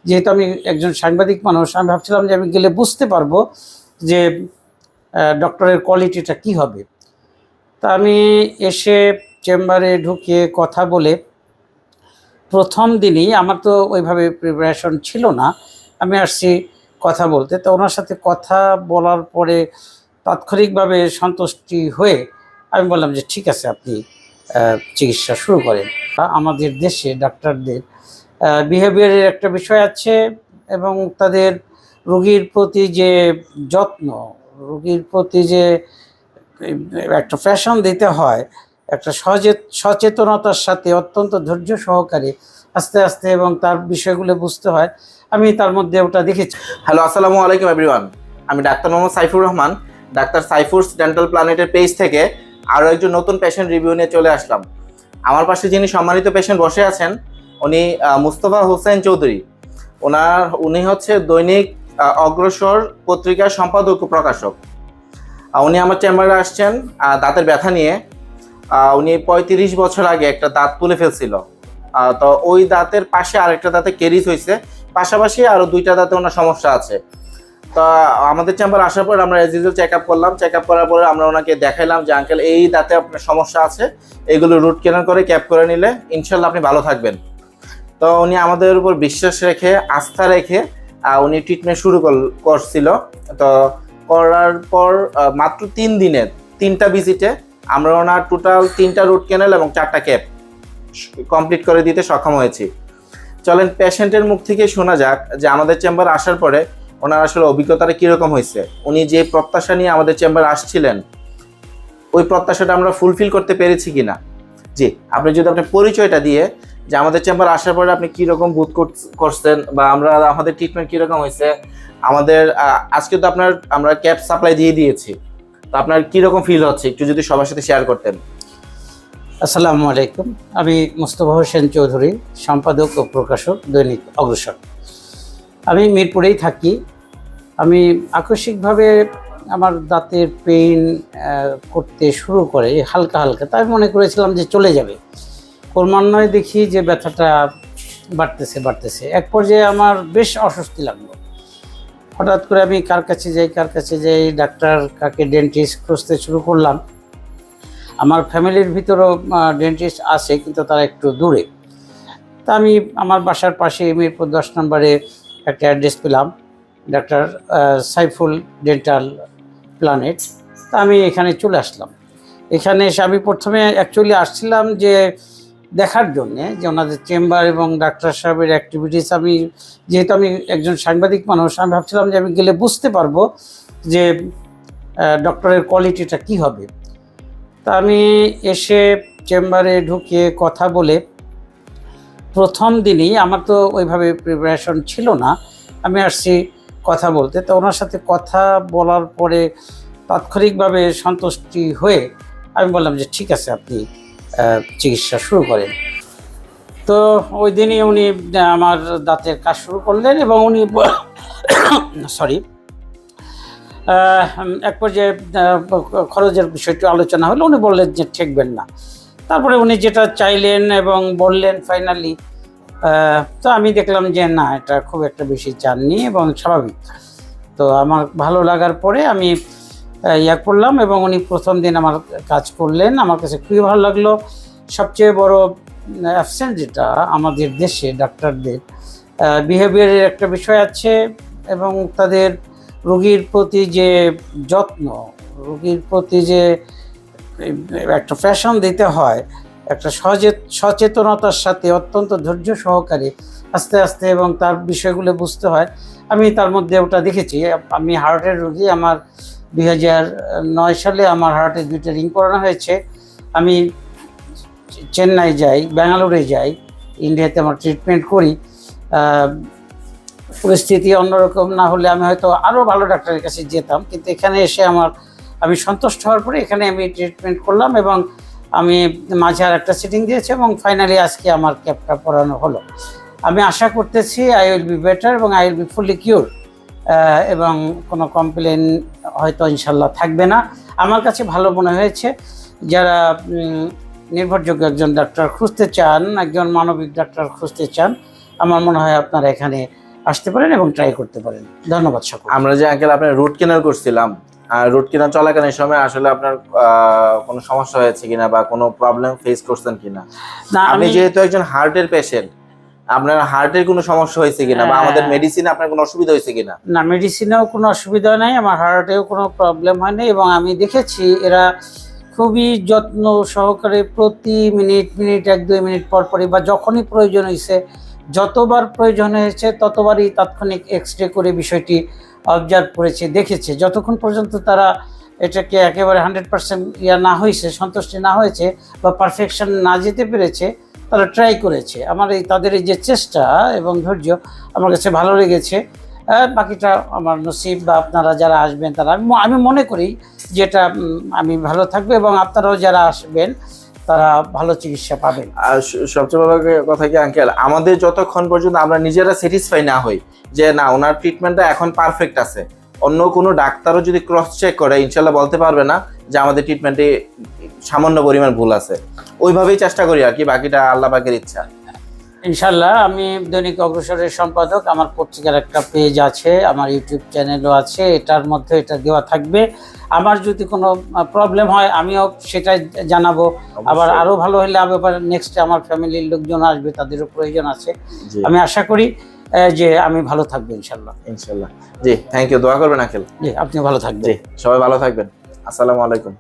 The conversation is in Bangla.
যেহেতু আমি একজন সাংবাদিক মানুষ, আমি ভাবছিলাম যে আমি গেলে বুঝতে পারবো যে ডক্টরের কোয়ালিটিটা কি হবে। তা আমি এসে চেম্বারে ঢুকে কথা বলে প্রথম দিনই, আমার তো ওইভাবে প্রিপারেশন ছিল না, আমি আসছি কথা বলতে। তো ওনার সাথে কথা বলার পরে তাৎক্ষণিকভাবে সন্তুষ্টি হয়ে আমি বললাম যে ঠিক আছে, আপনি চিকিৎসা শুরু করেন। আমাদের দেশে ডাক্তারদের বিহেভিয়ারের একটা বিষয় আছে, এবং তাদের রোগীর প্রতি যে যত্ন, রোগীর প্রতি যে একটা ফ্যাশন দিতে হয়, একটা সচেতনতার সাথে অত্যন্ত ধৈর্য সহকারে আস্তে আস্তে এবং তার বিষয়গুলো বুঝতে হয়, আমি তার মধ্যে ওটা দেখেছি। হ্যালো, আসসালামু আলাইকুম এভরিওয়ান। আমি doctor Mohammad Saifur Rahman, doctor সাইফুরস dental প্ল্যানেটের page থেকে আরও একজন নতুন পেশেন্ট রিভিউ নিয়ে চলে আসলাম। আমার পাশে যিনি সম্মানিত পেশেন্ট বসে আছেন, উনি মুস্তফা হোসেন চৌধুরী। উনি হচ্ছে দৈনিক অগ্রসর পত্রিকার সম্পাদক ও প্রকাশক। উনি আমার চেম্বারে আসছেন দাঁতের ব্যথা নিয়ে। উনি 35 বছর আগে একটা দাঁত তুলে ফেলছিল, তো ওই দাঁতের পাশে আরেকটা দাঁতে কেরিজ হয়েছে, পাশাপাশি আরও 2টা দাঁতে ওনার সমস্যা আছে। তো আমাদের চেম্বার আসার পর আমরা এজ ইউজুয়াল চেক আপ করলাম। চেক আপ করার পরে আমরা ওনাকে দেখাইলাম যে আঙ্কেল, এই দাঁতে আপনার সমস্যা আছে, এগুলো রুট ক্যানাল করে ক্যাপ করে নিলে ইনশাল্লাহ আপনি ভালো থাকবেন। তো উনি আমাদের উপর বিশ্বাস রেখে, আস্থা রেখে উনি ট্রিটমেন্ট শুরু করছিল। তো করার পর মাত্র 3 দিনে 3টা ভিজিটে আমরা ওনার টোটাল 3টা রুট ক্যানাল এবং 4টা ক্যাপ কমপ্লিট করে দিতে সক্ষম হয়েছি। চলেন পেশেন্টের মুখ থেকে শোনা যাক যে আমাদের চেম্বার আসার পরে ওনার আসলে অভিজ্ঞতাটা কীরকম হয়েছে। উনি যে প্রত্যাশা নিয়ে আমাদের চেম্বার আসছিলেন, ওই প্রত্যাশাটা আমরা ফুলফিল করতে পেরেছি কিনা। জি, আপনি যদি আপনার পরিচয়টা দিয়ে যে আমাদের চেম্বার আসার পরে আপনি কীরকম বোধ করছেন, বা আমাদের ট্রিটমেন্ট কীরকম হয়েছে। আমাদের আজকে তো আমরা ক্যাপ সাপ্লাই দিয়ে দিয়েছি, তো আপনার কীরকম ফিল হচ্ছে একটু যদি সবার সাথে শেয়ার করতেন। আসসালামু আলাইকুম, আমি মুস্তফা হোসেন চৌধুরী, সম্পাদক ও প্রকাশক, দৈনিক অগ্রসর। আমি মিরপুরেই থাকি। আমি আকস্মিকভাবে আমার দাঁতের পেইন করতে শুরু করে হালকা হালকা, তাই মনে করেছিলাম যে চলে যাবে। ক্রমান্বয়ে দেখি যে ব্যথাটা বাড়তেছে। এক পর্যায়ে আমার বেশ অস্বস্তি লাগলো। হঠাৎ করে আমি কার কাছে যাই, ডাক্তার কাকে, ডেন্টিস্ট খুঁজতে শুরু করলাম। আমার ফ্যামিলির ভিতরেও ডেন্টিস্ট আছে, কিন্তু তারা একটু দূরে। তা আমি আমার বাসার পাশে মিরপুর 10 নম্বরে একটা অ্যাড্রেস পেলাম, ডাক্তার সাইফুল ডেন্টাল প্ল্যানেট। তা আমি এখানে চলে আসলাম। এখানে এসে আমি প্রথমে অ্যাকচুয়ালি আসছিলাম যে দেখার জন্যে যে ওনাদের চেম্বার এবং ডাক্তার সাহেবের অ্যাক্টিভিটিস। যেহেতু আমি একজন সাংবাদিক মানুষ, আমি ভাবছিলাম যে আমি গেলে বুঝতে পারবো যে ডক্টরের কোয়ালিটিটা কি হবে। তা আমি এসে চেম্বারে ঢুকে কথা বলে প্রথম দিনই, আমার তো ওইভাবে প্রিপারেশন ছিল না, আমি আসছি কথা বলতে। তো ওনার সাথে কথা বলার পরে তাৎক্ষণিকভাবে সন্তুষ্টি হয়ে আমি বললাম যে ঠিক আছে, আপনি চিকিৎসা শুরু করেন। তো ওই দিনই উনি আমার দাঁতের কাজ শুরু করলেন, এবং উনি এক পর্যায়ে খরচের বিষয়টি আলোচনা হলো। উনি বললেন যে ঠেকবেন না। তারপরে উনি যেটা চাইলেন এবং বললেন ফাইনালি, তো আমি দেখলাম যে না, এটা খুব একটা বেশি চাননি এবং স্বাভাবিক। তো আমার ভালো লাগার পরে আমি করলাম, এবং উনি প্রথম দিন আমার কাজ করলেন। আমার কাছে খুবই ভালো লাগলো। সবচেয়ে বড় অ্যাবসেন্ট যেটা আমাদের দেশে ডাক্তারদের বিহেভিয়ারের একটা বিষয় আছে, এবং তাদের রোগীর প্রতি যে যত্ন, রোগীর প্রতি যে একটা ফ্যাশন দিতে হয়, একটা সচেতনতার সাথে অত্যন্ত ধৈর্য সহকারে আস্তে আস্তে এবং তার বিষয়গুলো বুঝতে হয়, আমি তার মধ্যে ওটা দেখেছি। আমি হার্টের রোগী। আমার 2009 সালে আমার হার্টের 2টা রিং করানো হয়েছে। আমি চেন্নাই যাই, ব্যাঙ্গালোরে যাই, ইন্ডিয়াতে আমার ট্রিটমেন্ট করি। পরিস্থিতি অন্যরকম না হলে আমি হয়তো আরও ভালো ডাক্তারের কাছে যেতাম, কিন্তু এখানে এসে আমি সন্তুষ্ট হওয়ার পরে এখানে আমি ট্রিটমেন্ট করলাম, এবং আমি মাঝে আর একটা সিটিং দিয়েছি, এবং ফাইনালি আজকে আমার ক্যাপটা পরানো হলো। আমি আশা করতেছি আই উইল বি বেটার, এবং আই উইল বি ফুলি কিউর, এবং কোনো কমপ্লেন হয়তো ইনশাল্লাহ থাকবে না। আমার কাছে ভালো মনে হয়েছে। যারা নির্ভরযোগ্য একজন ডাক্তার খুঁজতে চান, একজন মানবিক ডাক্তার খুঁজতে চান, আমার মনে হয় আপনারা এখানে আসতে পারেন এবং ট্রাই করতে পারেন। ধন্যবাদ সকল। আমরা যে আঙ্কেল আপনার রুট কেনাল করছিলাম, রুট কেনাল চলাকালীন সময় আসলে আপনার কোনো সমস্যা হয়েছে কিনা বা কোনো প্রবলেম ফেস করছেন কিনা? না, আপনি আমি যেহেতু একজন হার্টের পেশেন্ট, আপনার হার্টের কোনো সমস্যা হয়েছে কিনা বা আমাদের মেডিসিনে আপনার কোনো অসুবিধা হয়েছে কিনা? না, মেডিসিনেও কোনো অসুবিধা নাই, আমার হার্টেও কোনো প্রবলেম হয়নি এবং আমি দেখেছি এরা খুবই যত্ন সহকারে প্রতি মিনিট 1-2 মিনিট পর পরই বা যখনই প্রয়োজন হয়েছে, যতবার প্রয়োজন হয়েছে ততবারই তাৎক্ষণিক এক্সরে করে বিষয়টি অবজার্ভ করেছে, দেখেছে। যতক্ষণ পর্যন্ত তারা এটাকে একেবারে 100% না হয়েছে, সন্তুষ্টি না হয়েছে বা পারফেকশন না যেতে পেরেছে, তারা ট্রাই করেছে। আমার তাদের এই যে চেষ্টা এবং ধৈর্য আমার কাছে ভালো লেগেছে। বাকিটা আমার নসিব বা আপনারা যারা আসবেন তারা, আমি মনে করি যেটা আমি ভালো থাকবে এবং আপনারাও যারা আসবেন তারা ভালো চিকিৎসা পাবেন। আর সবচেয়ে বড় কথা কি আঙ্কেল, আমাদের যতক্ষণ পর্যন্ত আমরা নিজেরা স্যাটিসফাই না হই যে না ওনার ট্রিটমেন্টটা এখন পারফেক্ট আছে, অন্য কোনো ডাক্তারও যদি ক্রস চেক করে ইনশাল্লাহ বলতে পারবে না যে আমাদের ট্রিটমেন্টে সামান্য পরিমাণ ভুল আছে। ওইভাবেই চেষ্টা করি আর কি, বাকিটা আল্লাহ পাকের ইচ্ছা। ইনশাল্লাহ। আমি দৈনিক অগ্রসরের সম্পাদক, আমার পত্রিকার একটা পেজ আছে, আমার ইউটিউব চ্যানেলও আছে, এটার মধ্যে এটা দেওয়া থাকবে। আমার যদি কোনো প্রবলেম হয় আমিও সেটাই জানাবো। আবার আরো ভালো হলে আবার নেক্সট আমার ফ্যামিলির লোকজন আসবে, তাদেরও প্রয়োজন আছে। আমি আশা করি যে আমি ভালো থাকবো ইনশাল্লাহ। ইনশাল্লাহ। জি, থ্যাংক ইউ। দোয়া করবেন আঙ্কেল। জি, আপনি ভালো থাকবেন। জি, সবাই ভালো থাকবেন। আসসালামু আলাইকুম।